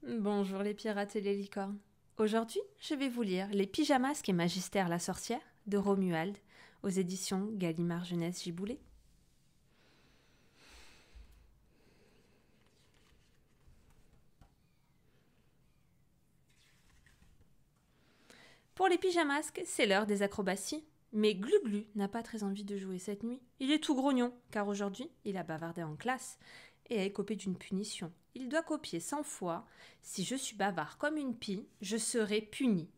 Bonjour les pirates et les licornes. Aujourd'hui, je vais vous lire Les Pyjamasques et Magistère la sorcière de Romuald aux éditions Gallimard Jeunesse Giboulet. Pour les pyjamasques, c'est l'heure des acrobaties. Mais Glu-Glu n'a pas très envie de jouer cette nuit. Il est tout grognon, car aujourd'hui, il a bavardé en classe et a écopé d'une punition. Il doit copier 100 fois. Si je suis bavard comme une pie, je serai puni.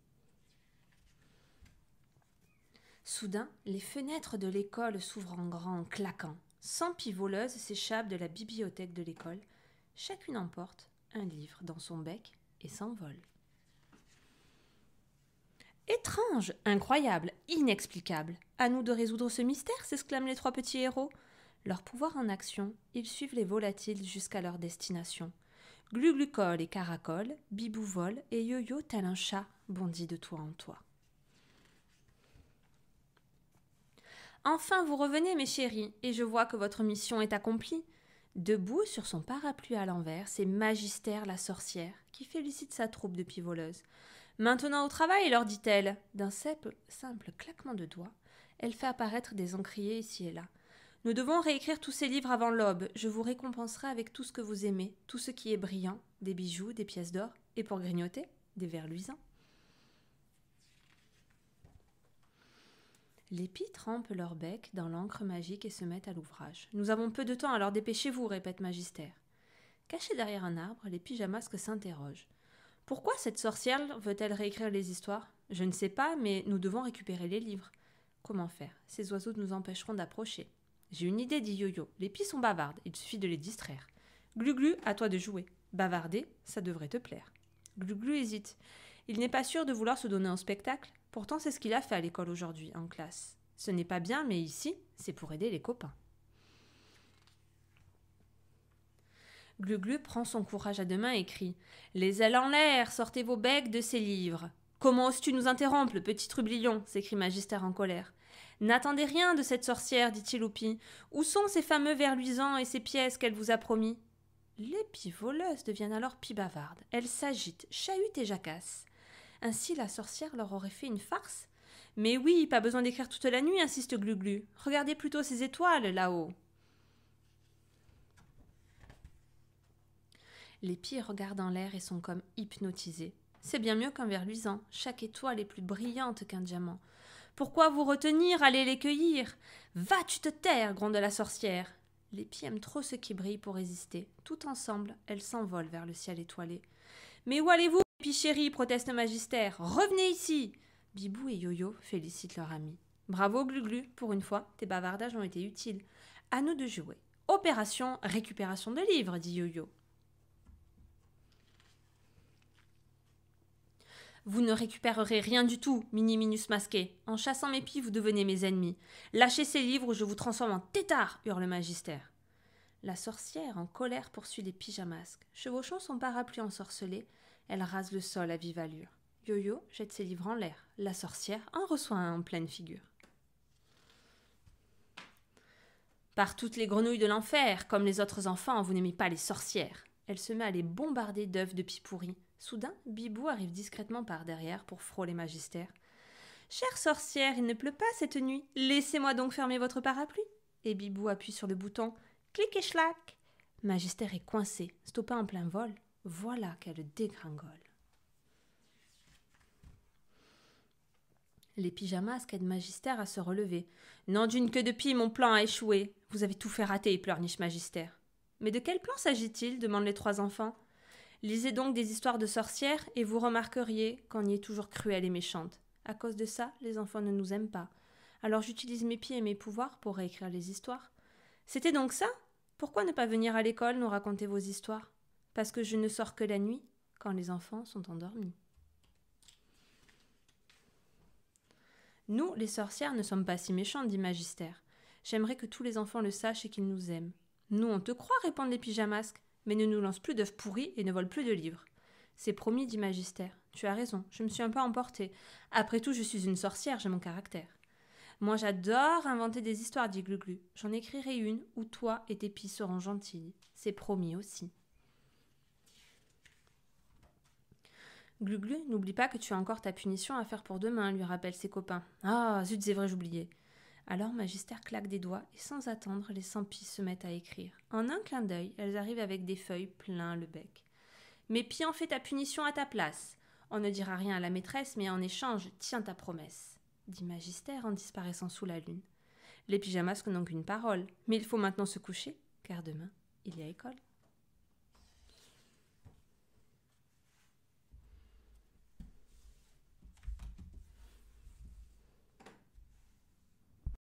Soudain, les fenêtres de l'école s'ouvrent en grand en claquant. 100 pies voleuses s'échappent de la bibliothèque de l'école. Chacune emporte un livre dans son bec et s'envole. Étrange, incroyable, inexplicable. À nous de résoudre ce mystère, s'exclament les trois petits héros. Leur pouvoir en action, ils suivent les volatiles jusqu'à leur destination. Glu-Glu colle et caracole, Bibou vole et Yo-Yo tel un chat bondit de toit en toit. Enfin vous revenez mes chéris, et je vois que votre mission est accomplie. Debout sur son parapluie à l'envers, c'est Magistère la sorcière qui félicite sa troupe de pivoleuses. Maintenant au travail, leur dit-elle. D'un simple claquement de doigts, elle fait apparaître des encriers ici et là. Nous devons réécrire tous ces livres avant l'aube. Je vous récompenserai avec tout ce que vous aimez, tout ce qui est brillant, des bijoux, des pièces d'or, et pour grignoter, des verres luisants. Les pies trempent leur bec dans l'encre magique et se mettent à l'ouvrage. Nous avons peu de temps, alors dépêchez-vous, répète Magistère. Cachés derrière un arbre, les pyjamasques s'interrogent. Pourquoi cette sorcière veut-elle réécrire les histoires? Je ne sais pas, mais nous devons récupérer les livres. Comment faire? Ces oiseaux nous empêcheront d'approcher. J'ai une idée, dit Yo-Yo. Les pies sont bavardes, il suffit de les distraire. Glu-Glu, à toi de jouer. Bavarder, ça devrait te plaire. Glu-Glu hésite. Il n'est pas sûr de vouloir se donner en spectacle. Pourtant, c'est ce qu'il a fait à l'école aujourd'hui, en classe. Ce n'est pas bien, mais ici, c'est pour aider les copains. Glu-Glu prend son courage à deux mains et crie « Les ailes en l'air, sortez vos becs de ces livres !»« Comment oses-tu nous interrompre, le petit trublion ?» s'écrie Magistère en colère. « N'attendez rien de cette sorcière, dit-il aux pies. Où sont ces fameux vers luisants et ces pièces qu'elle vous a promis ?» Les pies voleuses deviennent alors pies bavardes. Elles s'agitent, chahutent et jacassent. Ainsi la sorcière leur aurait fait une farce. Mais oui, pas besoin d'écrire toute la nuit, insiste Glu-Glu. Regardez plutôt ces étoiles là-haut. Les pies regardent en l'air et sont comme hypnotisées. C'est bien mieux qu'un ver luisant. Chaque étoile est plus brillante qu'un diamant. Pourquoi vous retenir? Allez les cueillir. Va-tu te taire, gronde la sorcière. Les pies aiment trop ce qui brille pour résister. Tout ensemble, elles s'envolent vers le ciel étoilé. Mais où allez-vous, les pies chéries? Proteste Magistère. Revenez ici. Bibou et Yo-Yo félicitent leur ami. Bravo Glu-Glu, pour une fois, tes bavardages ont été utiles. À nous de jouer. Opération récupération de livres, dit Yo-Yo. Vous ne récupérerez rien du tout, Mini-Minus masqué. En chassant mes pies, vous devenez mes ennemis. Lâchez ces livres ou je vous transforme en tétard, hurle Magistère. La sorcière, en colère, poursuit les pyjamasques. Chevauchant son parapluie ensorcelé, elle rase le sol à vive allure. Yo-Yo jette ses livres en l'air. La sorcière en reçoit un en pleine figure. Par toutes les grenouilles de l'enfer, comme les autres enfants, vous n'aimez pas les sorcières. Elle se met à les bombarder d'œufs de pies pourries. Soudain, Bibou arrive discrètement par derrière pour frôler Magistère. Chère sorcière, il ne pleut pas cette nuit. Laissez-moi donc fermer votre parapluie. Et Bibou appuie sur le bouton. Clic et schlac. Magistère est coincé, stoppé en plein vol. Voilà qu'elle dégringole. Les pyjamasques aident Magistère à se relever. N'en d'une queue de pie, mon plan a échoué. Vous avez tout fait rater, pleurniche Magistère. Mais de quel plan s'agit-il? Demandent les trois enfants. Lisez donc des histoires de sorcières et vous remarqueriez qu'on y est toujours cruelle et méchante. À cause de ça, les enfants ne nous aiment pas. Alors j'utilise mes pieds et mes pouvoirs pour réécrire les histoires. C'était donc ça? Pourquoi ne pas venir à l'école nous raconter vos histoires? Parce que je ne sors que la nuit, quand les enfants sont endormis. Nous, les sorcières, ne sommes pas si méchantes, dit Magistère. J'aimerais que tous les enfants le sachent et qu'ils nous aiment. Nous, on te croit, répondent les pyjamasques, mais ne nous lance plus d'œufs pourris et ne vole plus de livres. C'est promis, dit Magistère. Tu as raison, je me suis un peu emportée. Après tout, je suis une sorcière, j'ai mon caractère. Moi, j'adore inventer des histoires, dit Glu-Glu. J'en écrirai une où toi et tes pies seront gentilles. C'est promis aussi. Glu-Glu, n'oublie pas que tu as encore ta punition à faire pour demain, lui rappellent ses copains. Ah, zut, c'est vrai, j'oubliais. Alors Magister claque des doigts et sans attendre, les 100 pies se mettent à écrire. En un clin d'œil, elles arrivent avec des feuilles plein le bec. Mais Pie en fait ta punition à ta place. On ne dira rien à la maîtresse, mais en échange, tiens ta promesse, dit Magister en disparaissant sous la lune. Les pyjamasques n'ont qu'une parole, mais il faut maintenant se coucher, car demain, il y a école.